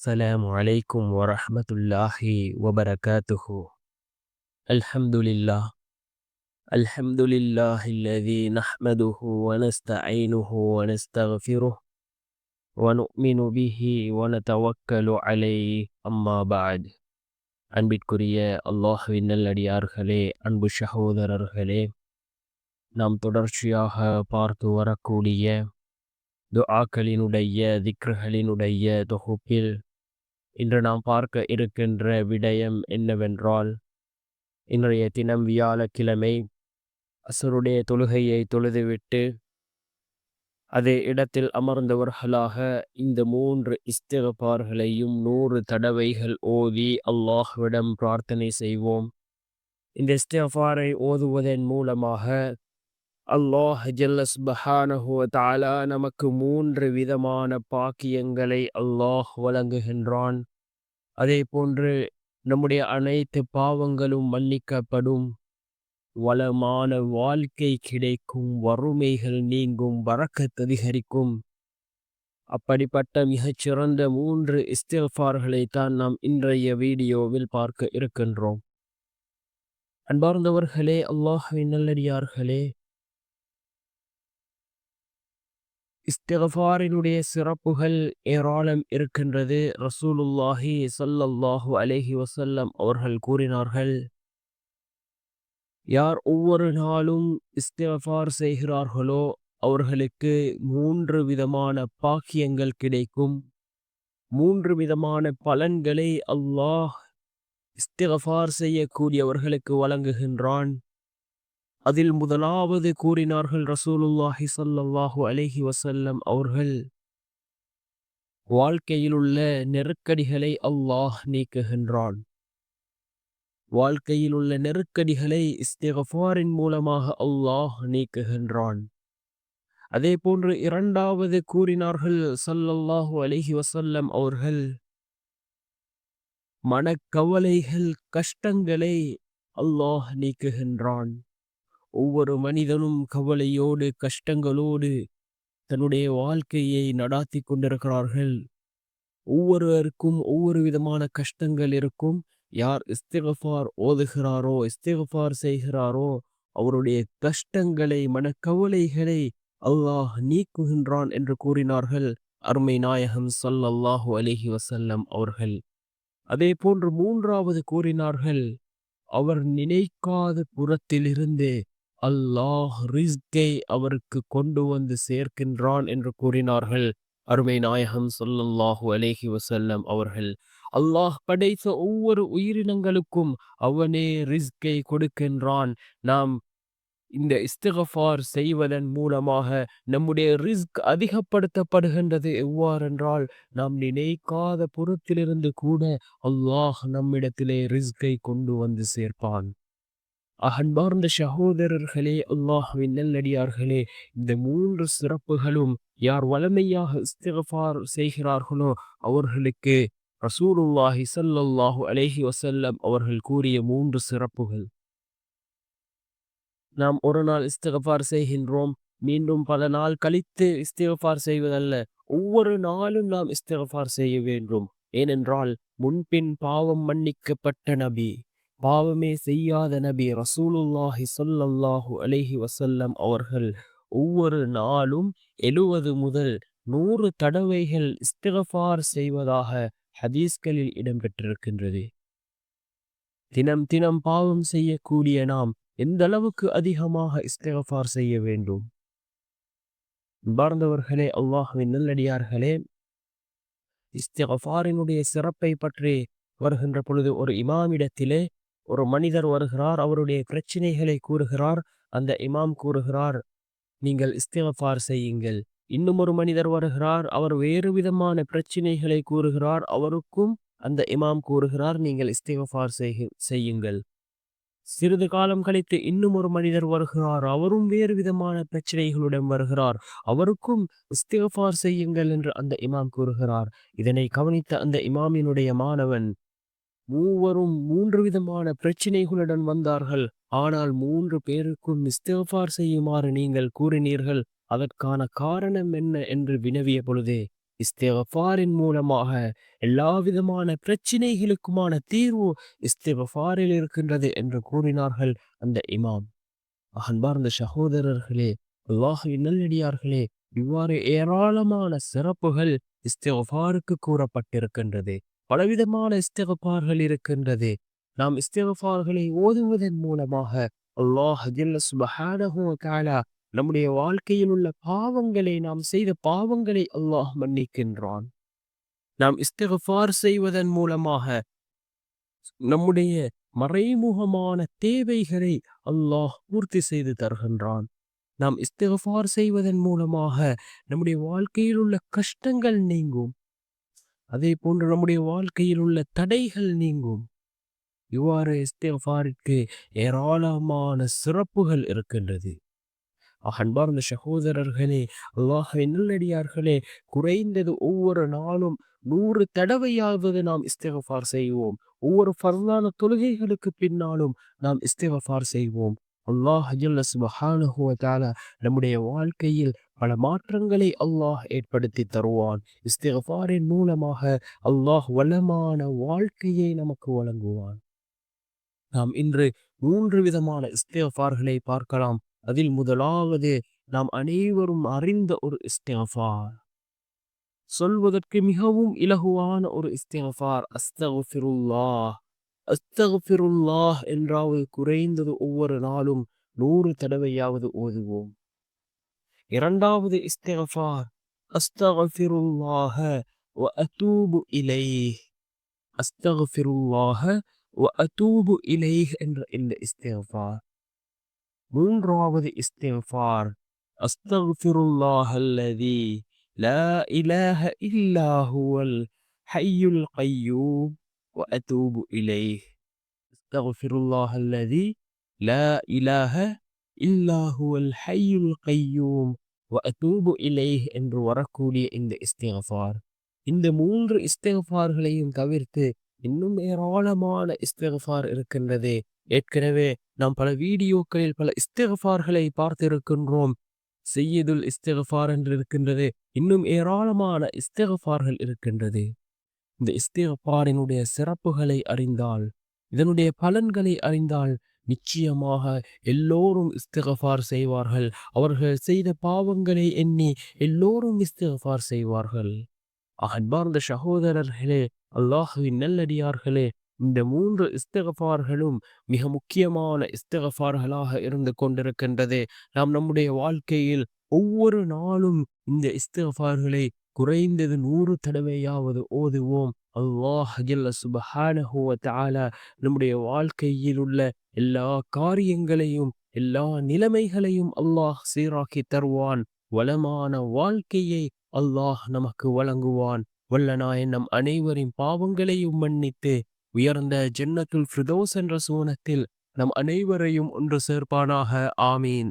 السلام عليكم ورحمة الله وبركاته. الحمد لله الحمد لله الذي نحمده ونستعينه ونستغفره ونؤمن به ونتوكل عليه. أما بعد. அன்பிற்குரிய அல்லாஹ்வின் நல்லடியார்களே, அன்பு சகோதரர்களே, நாம் தொடர்ச்சியாக பார்த்து வரக்கூடிய துஆக்களினுடைய திக்ருகளினுடைய தொகுப்பில் இன்று நாம் பார்க்க இருக்கின்ற விடயம் என்னவென்றால், இன்றைய தினம் வியாழக்கிழமை அசருடைய தொழுகையை தொழுதுவிட்டு அதே இடத்தில் அமர்ந்தவர்களாக இந்த 3 இஸ்திக்பார்களையும் 100 தடவைகள் ஓதி அல்லாஹ்விடம் பிரார்த்தனை செய்வோம். இந்த இஸ்திக்பாரை ஓதுவதன் மூலமாக அல்லாஹ் ஜல்ல சுப்ஹானஹு வ தஆலா நமக்கு 3 விதமான பாக்கியங்களை அல்லாஹ் வழங்குகின்றான். அதே போன்று நம்முடைய அனைத்து பாவங்களும் மன்னிக்கப்படும், வளமான வாழ்க்கை கிடைக்கும், வறுமைகள் நீங்கும், பரக்கத் அதிகரிக்கும். அப்படிப்பட்ட மிகச்சிறந்த 3 இஸ்திக்பார்களை தான் நாம் இன்றைய வீடியோவில் பார்க்க இருக்கின்றோம். அன்பார்ந்தவர்களே, அல்லாஹ்வின் நல்லடியார்களே, இஸ்திக்பாரினுடைய சிறப்புகள் ஏராளம் இருக்கின்றது. ரசூலுல்லாஹி ஸல்லல்லாஹு அலைஹி வஸல்லம் அவர்கள் கூறினார்கள், யார் ஒவ்வொரு நாளும் இஸ்திக்பார் செய்கிறார்களோ அவர்களுக்கு 3 விதமான பாக்கியங்கள் கிடைக்கும். 3 விதமான பலன்களை அல்லாஹ் இஸ்திக்பார் செய்யக்கூடியவர்களுக்கு வழங்குகின்றான். அதில் முதலாவது கூறினார்கள் ரசூலுல்லாஹி ஸல்லல்லாஹு அலைஹி வஸல்லம் அவர்கள், வாழ்க்கையில் உள்ள நெருக்கடிகளை அல்லாஹ் நீக்குகின்றான். வாழ்க்கையில் உள்ள நெருக்கடிகளை இஸ்திக்பாரின் மூலமாக அல்லாஹ் நீக்குகின்றான். அதே போன்று இரண்டாவது கூறினார்கள் ஸல்லல்லாஹு அலைஹி வஸல்லம் அவர்கள், மனக்கவலைகள் கஷ்டங்களை அல்லாஹ் நீக்குகின்றான். ஒவ்வொரு மனிதனும் கவலையோடு கஷ்டங்களோடு தன்னுடைய வாழ்க்கையை நடாத்தி கொண்டிருக்கிறார்கள். ஒவ்வொருவருக்கும் ஒவ்வொரு விதமான கஷ்டங்கள் இருக்கும். யார் இஸ்திக்பார் ஓதுகிறாரோ, இஸ்திக்பார் செய்கிறாரோ, அவருடைய கஷ்டங்களை, மனக்கவலைகளை அல்லாஹ் நீக்குகின்றான் என்று கூறினார்கள் அருமை நாயகம் ஸல்லல்லாஹு அலைஹி வஸல்லம் அவர்கள். அதே போன்று மூன்றாவது கூறினார்கள், அவர் நினைக்காத புறத்திலிருந்து அல்லாஹ் ரிஸ்கை அவருக்கு கொண்டு வந்து சேர்க்கின்றான் என்று கூறினார்கள் அருமை நாயகம் ஸல்லல்லாஹு அலைஹி வஸல்லம் அவர்கள். அல்லாஹ் படைத்த ஒவ்வொரு உயிரினங்களுக்கும் அவனே ரிஸ்கை கொடுக்கின்றான். நாம் இந்த இஸ்திக்பார் செய்வதன் மூலமாக நம்முடைய ரிஸ்க் அதிகப்படுத்தப்படுகின்றது. எவ்வாறென்றால், நாம் நினைக்காத புறத்திலிருந்து கூட அல்லாஹ் நம்மிடத்திலே ரிஸ்கை கொண்டு வந்து சேர்ப்பான். அன்பார்ந்த சகோதரர்களே, அல்லாஹ்வின் நல்லடியார்களே, இந்த 3 சிறப்புகளும் யார் வளமையாக இஸ்திக்பார் செய்கிறார்களோ அவர்களுக்கு ரசூலுல்லாஹி ஸல்லல்லாஹு அலைஹி வஸல்லம் அவர்கள் கூறிய 3 சிறப்புகள். நாம் ஒரு நாள் இஸ்திக்பார் செய்கின்றோம், மீண்டும் பல நாள் கழித்து இஸ்திக்பார் செய்வதல்ல, ஒவ்வொரு நாளும் நாம் இஸ்திக்பார் செய்ய வேண்டும். ஏனென்றால் முன்பின் பாவம் மன்னிக்கப்பட்ட நபி, பாவமே செய்யாத நபி ரசூலுல்லாஹி ஸல்லல்லாஹு அலைஹி வஸல்லம் அவர்கள் ஒவ்வொரு நாளும் 70 முதல் 100 தடவைகள் இஸ்திக்பார் செய்வதாக ஹதீஸ்களில் இடம்பெற்றிருக்கின்றது. தினம் தினம் பாவம் செய்யக்கூடிய நாம் எந்த அளவுக்கு அதிகமாக இஸ்திக்பார் செய்ய வேண்டும்? அன்பார்ந்தவர்களே, அல்லாஹ்வின் நல்லடியார்களே, இஸ்திக்பாரினுடைய சிறப்பை பற்றி வருகின்ற பொழுது ஒரு இமாமிடத்திலே ஒரு மனிதர் வருகிறார். அவருடைய பிரச்சனைகளை கூறுகிறார். அந்த இமாம் கூறுகிறார், நீங்கள் இஸ்திக்பார் செய்யுங்கள். இன்னும் ஒரு மனிதர் வருகிறார். அவர் வேறு விதமான பிரச்சனைகளை கூறுகிறார். அவருக்கும் அந்த இமாம் கூறுகிறார், நீங்கள் இஸ்திக்பார் செய்யுங்கள். சிறிது காலம் கழித்து இன்னும் ஒரு மனிதர் வருகிறார். அவரும் வேறு விதமான பிரச்சனைகளுடன் வருகிறார். அவருக்கும் இஸ்திக்பார் செய்யுங்கள் என்று அந்த இமாம் கூறுகிறார். இதனை கவனித்த அந்த இமாமினுடைய மாணவன், மூவரும் 3 விதமான பிரச்சனைகளுடன் வந்தார்கள், ஆனால் 3 பேருக்கும் இஸ்திக்பார் செய்யுமாறு நீங்கள் கூறினீர்கள், அதற்கான காரணம் என்ன என்று வினவிய பொழுதே இஸ்திக்ஃபாரின் மூலமாக எல்லா விதமான பிரச்சினைகளுக்குமான தீர்வு இஸ்திக்ஃபாரில் இருக்கின்றது என்று கூறினார்கள் அந்த இமாம். அன்பார்ந்த சகோதரர்களே, அல்லாஹ்வின் நல்லடியார்களே, இவ்வாறு ஏராளமான சிறப்புகள் இஸ்திக்ஃபாருக்கு கூறப்பட்டிருக்கின்றது. பலவிதமான இஸ்திக்ஃபார்கள் இருக்கின்றது. நாம் இஸ்திக்ஃபார்களை ஓதுவதன் மூலமாக அல்லாஹ் ஜல்ல சுப்ஹானஹு வ தஆலா நம்முடைய வாழ்க்கையில் உள்ள பாவங்களை, நாம் செய்த பாவங்களை அல்லாஹ் மன்னிக்கின்றான். நாம் இஸ்திக்ஃபார் செய்வதன் மூலமாக நம்முடைய மறைமுகமான தேவைகளை அல்லாஹ் பூர்த்தி செய்து தருகின்றான். நாம் இஸ்திக்ஃபார் செய்வதன் மூலமாக நம்முடைய வாழ்க்கையில் உள்ள கஷ்டங்கள் நீங்கும். அதே போன்று நம்முடைய வாழ்க்கையில் உள்ள தடைகள் நீங்கும். இவ்வாறு இஸ்திக்ஃபாருக்கு ஏராளமான சிறப்புகள் இருக்கின்றது. அன்பார்ந்த சகோதரர்களே, அல்லாஹ்வின் நல்லடியார்களே, குறைந்தது ஒவ்வொரு நாளும் 100 தடவையாவது நாம் இஸ்திக்ஃபார் செய்வோம். ஒவ்வொரு ஃபர்லான தொழுகைகளுக்கு பின்னாலும் நாம் இஸ்திக்ஃபார் செய்வோம். அல்லாஹ் ஜல்ல சுப்ஹானஹு வ தஆலா நம்முடைய வாழ்க்கையில் பல மாற்றங்களை அல்லாஹ் ஏற்படுத்தி தருவான். இஸ்திக்ஃபாரின் மூலமாக அல்லாஹ் வளமான வாழ்க்கையை நமக்கு வழங்குவான். நாம் இன்று 3 விதமான இஸ்திக்ஃபார்களை பார்க்கலாம். அதில் முதலாவது நாம் அனைவரும் அறிந்த ஒரு இஸ்திக்ஃபார், சொல்வதற்கு மிகவும் இலகுவான ஒரு இஸ்திக்ஃபார், அஸ்தக்ஃபிருல்லாஹ். அஸ்தக்ஃபிருல்லாஹ் என்றாவது குறைந்தது ஒவ்வொரு நாளும் 100 தடவையாவது ஓதுவோம். இரண்டாவது இஸ்திக்ஃபார், அஸ்தக்ஃபிருல்லாஹ வ அதூபு இலைஹ். அஸ்தக்ஃபிருல்லாஹ வ அதூபு இலைஹ் என்ற இந்த இஸ்திக்ஃபார். மூன்றாவது இஸ்திக்ஃபார், அஸ்தக்ஃபிருல்லாஹல்லதீ லா இலாஹ இல்லா ஹுவல் ஹய்யுல் கய்யூம் வ அதூபு இலைஹ். அஸ்தக்ஃபிருல்லாஹல்லதீ லா இலாஹ இல்லா ஹுவல் ஹய்யுல் கய்யூம் வ அதூபு இலைஹ் என்று வரக்கூடிய இந்த இஸ்திக்ஃபார். இந்த 3 இஸ்திக்ஃபார்களையும் தவிர்த்து இன்னும் ஏராளமான இஸ்திக்ஃபார் இருக்கின்றது. ஏற்கனவே நாம் பல வீடியோக்களில் பல இஸ்திக்ஃபார்களை பார்த்திருக்கின்றோம். சையதுல் இஸ்திக்ஃபார் என்று இருக்கின்றது. இன்னும் ஏராளமான இஸ்திக்ஃபார்கள் இருக்கின்றது. இந்த இஸ்திக்ஃபாரினுடைய சிறப்புகளை அறிந்தால், இதனுடைய பலன்களை அறிந்தால் நிச்சயமாக எல்லோரும் இஸ்திக்ஃபார் செய்வார்கள். அவர்கள் செய்த பாவங்களை எண்ணி எல்லோரும் இஸ்திக்ஃபார் செய்வார்கள். அன்பார்ந்த சகோதரர்களே, அல்லாஹ்வின் நல்லடியார்களே, இந்த 3 இஸ்திக்ஃபார்களும் மிக முக்கியமான இஸ்திக்ஃபார்களாக இருந்து கொண்டிருக்கின்றது. நாம் நம்முடைய வாழ்க்கையில் ஒவ்வொரு நாளும் இந்த இஸ்திக்ஃபார்களை குறைந்தது 100 தடவையாவது ஓதுவோம். அல்லாஹ் ஜல்ல சுப்ஹானஹு வ தஆலா நம்முடைய வாழ்க்கையில் உள்ள எல்லா காரியங்களையும், எல்லா நிலைமைகளையும் அல்லாஹ் சீராக்கி தருவான். வளமான வாழ்க்கையை அல்லாஹ் நமக்கு வழங்குவான். வல்லநாயன் நம் அனைவரின் பாவங்களையும் மன்னித்து உயர்ந்த ஜன்னத்துல் ஃபிர்தௌஸ் என்ற சூனத்தில் நம் அனைவரையும் ஒன்று சேர்ப்பானாக. ஆமீன்.